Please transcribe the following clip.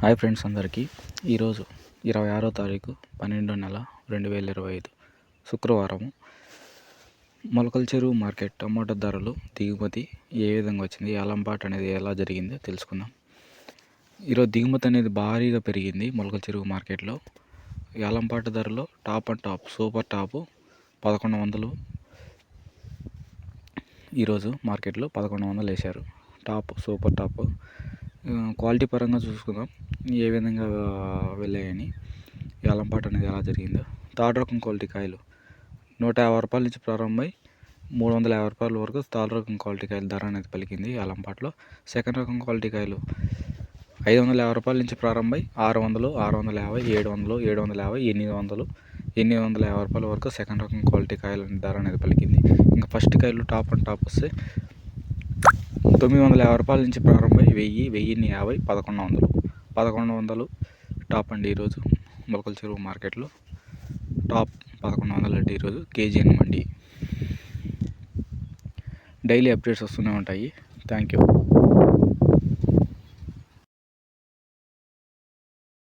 Hi friends అందరికీ ఈరోజు 26వ తారీఖు 12వ నెల 2025 శుక్రవారము మొలకల చెరువు మార్కెట్ టమాటా ధరలు దిగుమతి ఏ విధంగా వచ్చింది, ఏలంపాట అనేది ఎలా జరిగిందో తెలుసుకుందాం. ఈరోజు దిగుమతి అనేది భారీగా పెరిగింది మొలకల చెరువు మార్కెట్లో. ఏలంపాట ధరలో top and top super top 1100 ఈరోజు మార్కెట్లో 1100 వేశారు. Top super top. క్వాలిటీ పరంగా చూసుకుందాం ఏ విధంగా వెళ్ళాయని, ఏలంపాట అనేది ఎలా జరిగిందో. థర్డ్ రకం క్వాలిటీ కాయలు 150 రూపాయల నుంచి ప్రారంభమై 350 రూపాయల వరకు థర్డ్ రకం క్వాలిటీ కాయలు ధర అనేది పలికింది ఏలంపాటలో. సెకండ్ రకం క్వాలిటీ కాయలు 550 రూపాయల నుంచి ప్రారంభమై 600, 650, 700, 750, 850 రూపాయల వరకు సెకండ్ రకం క్వాలిటీ కాయల ధర అనేది పలికింది. ఇంకా ఫస్ట్ కాయలు టాప్ అండ్ టాప్ వస్తే 950 రూపాయల నుంచి ప్రారంభమై 1000, 1050, 1100 టాప్ అండి. ఈరోజు మొలకల చెరువు మార్కెట్లో టాప్ 1100 అంటే ఈరోజు కేజీఎన్ మండి. డైలీ అప్డేట్స్ వస్తూనే ఉంటాయి. Thank you.